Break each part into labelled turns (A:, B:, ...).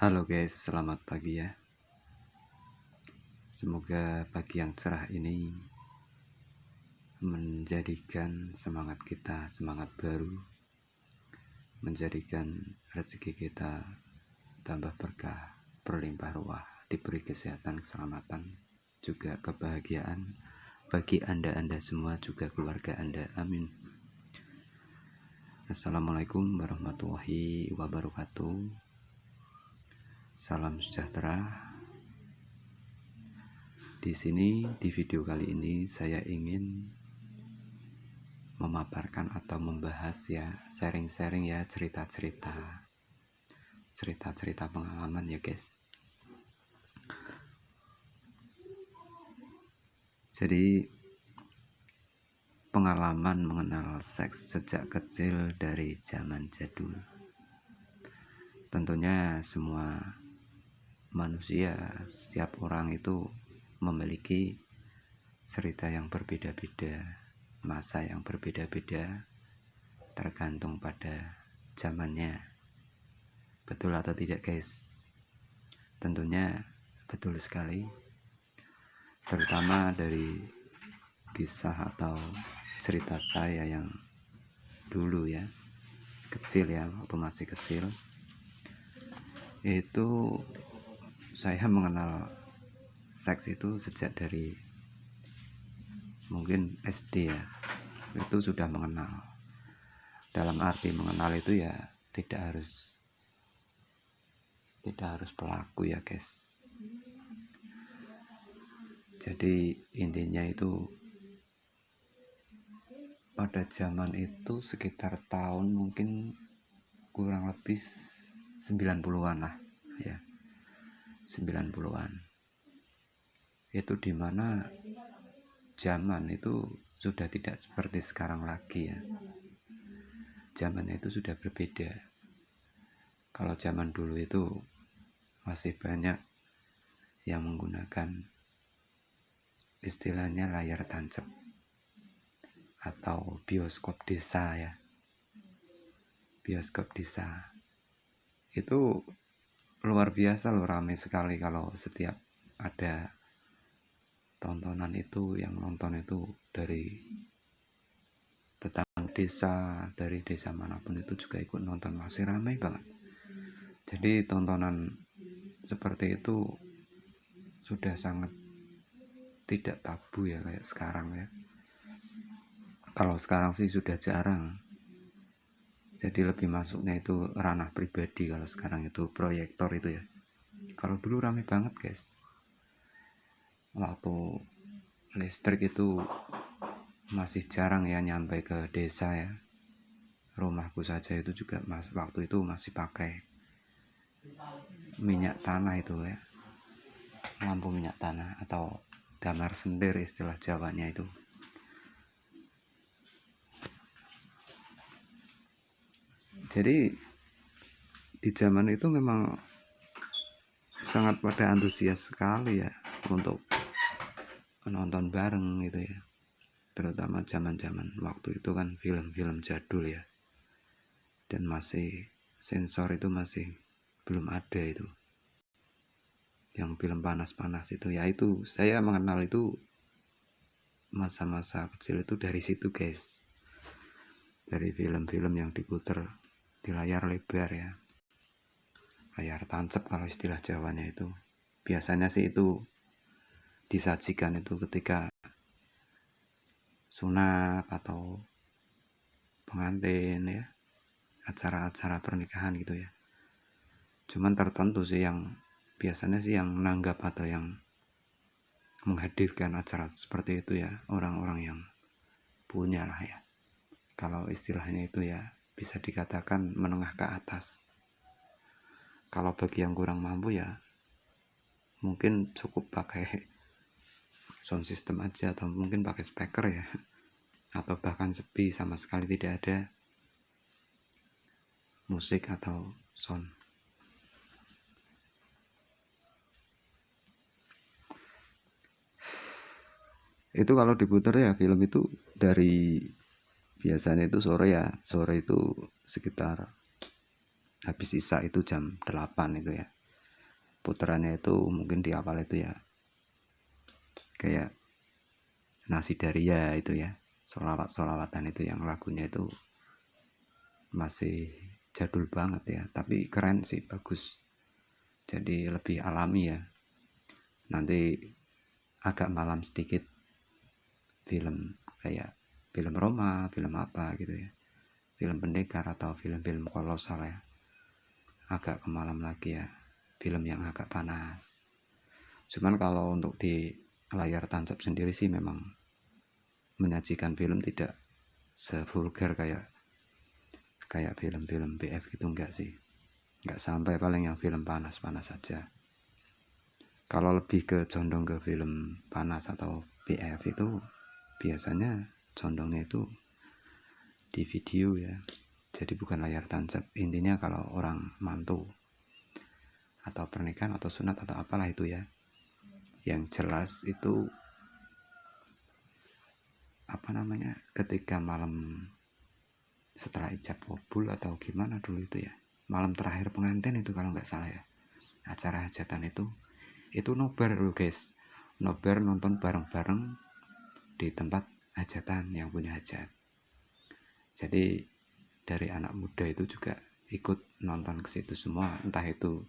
A: Halo guys, selamat pagi ya. Semoga pagi yang cerah ini menjadikan semangat kita semangat baru, menjadikan rezeki kita tambah berkah, berlimpah ruah, diberi kesehatan, keselamatan, juga kebahagiaan bagi Anda semua, juga keluarga Anda. Amin. Assalamualaikum warahmatullahi wabarakatuh. Salam sejahtera. Di sini, di video kali ini saya ingin memaparkan atau membahas ya, sharing-sharing ya, cerita-cerita pengalaman ya guys. Jadi pengalaman mengenal seks sejak kecil dari zaman jadul. Tentunya semua manusia, setiap orang itu memiliki cerita yang berbeda-beda, masa yang berbeda-beda, tergantung pada zamannya. Betul atau tidak guys? Tentunya betul sekali, terutama dari kisah atau cerita saya yang dulu ya, kecil ya, waktu masih kecil itu saya mengenal seks itu sejak dari mungkin SD ya, itu sudah mengenal. Dalam arti mengenal itu ya tidak harus pelaku ya guys. Jadi intinya itu pada zaman itu sekitar tahun mungkin kurang lebih 90-an lah ya, 90-an. Itu dimana zaman itu sudah tidak seperti sekarang lagi ya. Zamannya itu sudah berbeda. Kalau zaman dulu itu masih banyak yang menggunakan istilahnya layar tancap atau bioskop desa ya. Bioskop desa itu luar biasa loh, ramai sekali kalau setiap ada tontonan itu, yang nonton itu dari tetangga desa, dari desa manapun itu juga ikut nonton, masih ramai banget. Jadi tontonan seperti itu sudah sangat tidak tabu ya kayak sekarang ya. Kalau sekarang sih sudah jarang, jadi lebih masuknya itu ranah pribadi. Kalau sekarang itu proyektor itu ya. Kalau dulu ramai banget guys, waktu listrik itu masih jarang ya nyampe ke desa ya. Rumahku saja itu juga waktu itu masih pakai minyak tanah itu ya, lampu minyak tanah atau damar sendir istilah Jawanya itu. Jadi di zaman itu memang sangat pada antusias sekali ya untuk menonton bareng gitu ya, terutama zaman-zaman waktu itu kan film-film jadul ya, dan masih sensor itu masih belum ada itu, yang film panas-panas itu ya. Itu saya mengenal itu masa-masa kecil itu dari situ guys, dari film-film yang diputar di layar lebar ya, layar tancap kalau istilah Jawanya itu. Biasanya sih itu disajikan itu ketika sunat atau pengantin ya, acara-acara pernikahan gitu ya. Cuman tertentu sih yang biasanya sih yang menanggap atau yang menghadirkan acara seperti itu ya, orang-orang yang punya lah ya. Kalau istilahnya itu ya bisa dikatakan menengah ke atas. Kalau bagi yang kurang mampu ya mungkin cukup pakai sound system aja, atau mungkin pakai speaker ya, atau bahkan sepi sama sekali tidak ada musik atau sound. Itu kalau diputar ya film itu dari biasanya itu sore ya, sore itu sekitar habis isya itu jam 8 itu ya. puterannya itu mungkin di awal itu ya kayak Nasi Daria itu ya, solawatan itu yang lagunya itu masih jadul banget ya, tapi keren sih, bagus, jadi lebih alami ya. Nanti agak malam sedikit, film kayak film Roma, film apa gitu ya, film pendekar atau film-film kolosal ya, agak ke malam lagi ya, film yang agak panas. Cuman kalau untuk di layar tancap sendiri sih memang menyajikan film tidak sevulgar kayak film-film BF gitu, enggak sih, enggak sampai, paling yang film panas-panas saja. Kalau lebih ke condong ke film panas atau BF itu biasanya condongnya itu di video ya, jadi bukan layar tancap. Intinya kalau orang mantu atau pernikahan atau sunat atau apalah itu ya, yang jelas itu apa namanya, ketika malam setelah ijab kabul atau gimana dulu itu ya, malam terakhir pengantin itu kalau nggak salah ya, acara hajatan itu nobar loh guys, nobar nonton bareng-bareng di tempat hajatan yang punya hajat. Jadi dari anak muda itu juga ikut nonton ke situ semua, entah itu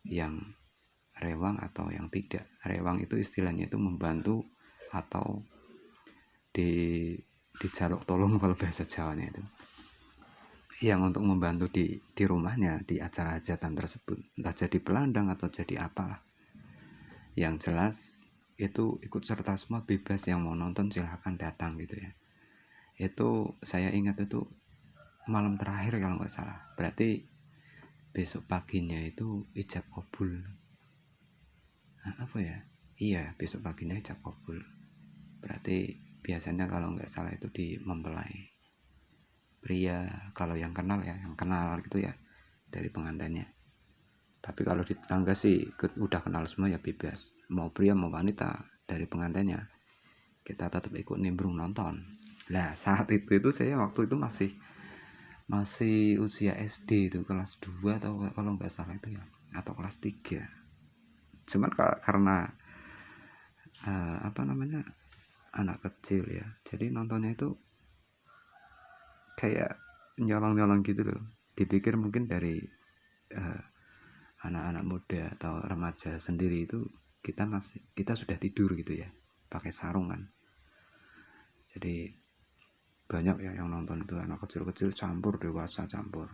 A: yang rewang atau yang tidak. Rewang itu istilahnya itu membantu atau dijaluk tolong kalau bahasa Jawanya itu, yang untuk membantu di rumahnya di acara hajatan tersebut, entah jadi pelandang atau jadi apalah. Yang jelas itu ikut serta semua, bebas, yang mau nonton silahkan datang gitu ya. Itu saya ingat itu malam terakhir kalau nggak salah, berarti besok paginya itu ijab kabul. Apa ya, iya besok paginya ijab kabul, berarti biasanya kalau nggak salah itu di mempelai pria, kalau yang kenal ya, yang kenal gitu ya dari pengantinnya. Tapi kalau di tetangga sih udah kenal semua ya, bebas, mau pria mau wanita dari pengantinnya, kita tetap ikut nimbrung nonton. Lah saat itu saya waktu itu masih usia SD itu, kelas 2 atau kalau nggak salah itu ya, atau kelas 3. Cuman karena apa namanya, anak kecil ya, jadi nontonnya itu kayak nyolong-nyolong gitu loh. Dipikir mungkin dari anak-anak muda atau remaja sendiri itu kita sudah tidur gitu ya, pakai sarung kan. Jadi banyak ya yang nonton itu, anak kecil-kecil campur, dewasa campur.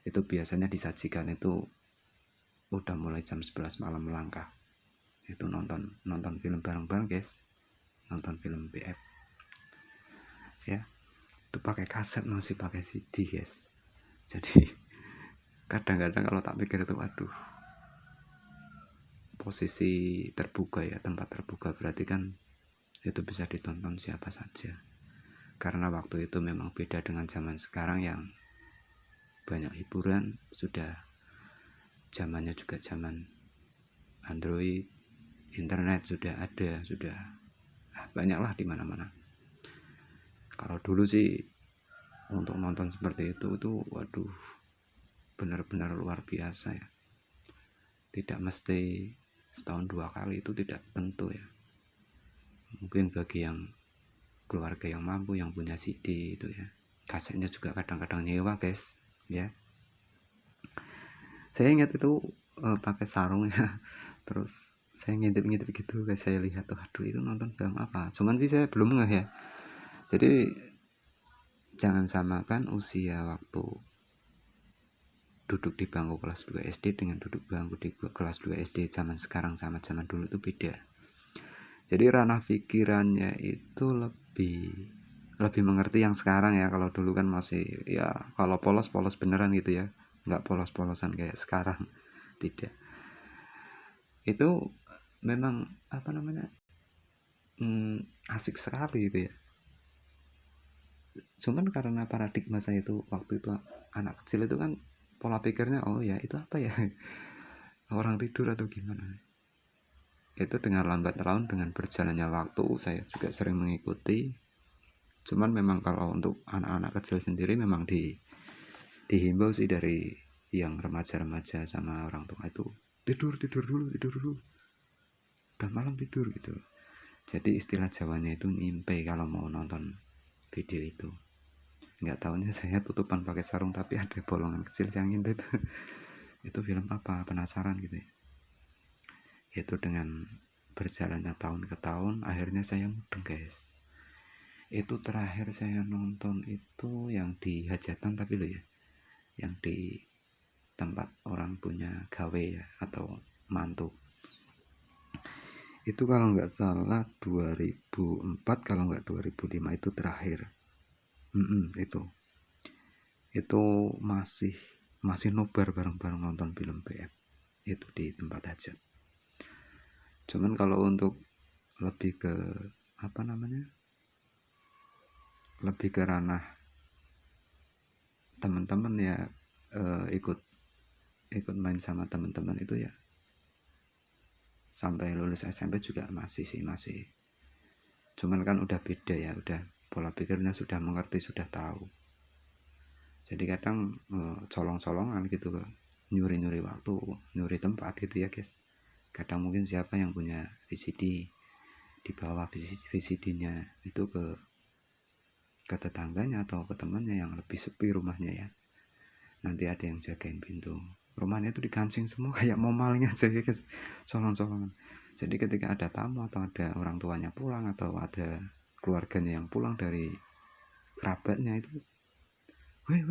A: Itu biasanya disajikan itu udah mulai jam 11 malam melangkah. Itu nonton film bareng-bareng guys, nonton film BF ya. Itu pakai kaset, masih pakai CD guys. Jadi kadang-kadang kalau tak pikir itu, waduh, posisi terbuka ya, tempat terbuka, berarti kan itu bisa ditonton siapa saja. Karena waktu itu memang beda dengan zaman sekarang yang banyak hiburan, sudah zamannya juga zaman Android, internet sudah ada, sudah banyaklah di mana-mana. Kalau dulu sih untuk nonton seperti itu waduh, benar-benar luar biasa ya. Tidak mesti setahun 2 kali, itu tidak tentu ya. Mungkin bagi yang keluarga yang mampu, yang punya CD itu ya, kasetnya juga kadang-kadang nyewa guys ya. Saya ingat itu pakai sarung ya, terus saya ngintip-ngintip gitu guys, saya lihat tuh, aduh itu nonton film apa. Cuman sih saya belum ngeh ya. Jadi jangan samakan usia waktu duduk di bangku kelas 2 SD dengan duduk bangku di kelas 2 SD zaman sekarang sama zaman dulu itu beda. Jadi ranah pikirannya itu lebih mengerti yang sekarang ya. Kalau dulu kan masih ya, kalau polos beneran gitu ya, nggak polos-polosan kayak sekarang, tidak. Itu memang apa namanya, asik sekali gitu ya. Cuman karena paradigma saya itu waktu itu anak kecil itu kan pola pikirnya, oh ya itu apa ya, orang tidur atau gimana. Itu dengan lambat laun, dengan berjalannya waktu, saya juga sering mengikuti. Cuman memang kalau untuk anak-anak kecil sendiri memang dihimbau sih dari yang remaja-remaja sama orang tua itu tidur dulu, udah malam tidur gitu. Jadi istilah Jawanya itu nyimpe kalau mau nonton video itu. Nggak tahunya saya tutupan pakai sarung tapi ada bolongan kecil yang ngintip. Itu film apa, penasaran gitu ya. Itu dengan berjalannya tahun ke tahun akhirnya saya mudeng guys. Itu terakhir saya nonton itu yang di hajatan tapi lo ya, yang di tempat orang punya gawe ya atau mantu. Itu kalau nggak salah 2004 kalau nggak 2005 itu terakhir. Itu masih nobar bareng-bareng nonton film BF itu di tempat hajat. Cuman kalau untuk lebih ke apa namanya, lebih ke ranah teman-teman ya, ikut main sama teman-teman itu ya sampai lulus SMP juga masih. Cuman kan udah beda ya, udah pola pikirnya sudah mengerti, sudah tahu. Jadi kadang colong-colongan gitu, nyuri-nyuri waktu, nyuri tempat gitu ya guys. Kadang mungkin siapa yang punya VCD di bawah VCD-nya itu ke tetangganya atau ke temannya yang lebih sepi rumahnya ya, nanti ada yang jagain pintu rumahnya itu, dikancing semua kayak mau maling aja ya guys, colong-colongan. Jadi ketika ada tamu atau ada orang tuanya pulang atau ada keluarganya yang pulang dari kerabatnya itu, weh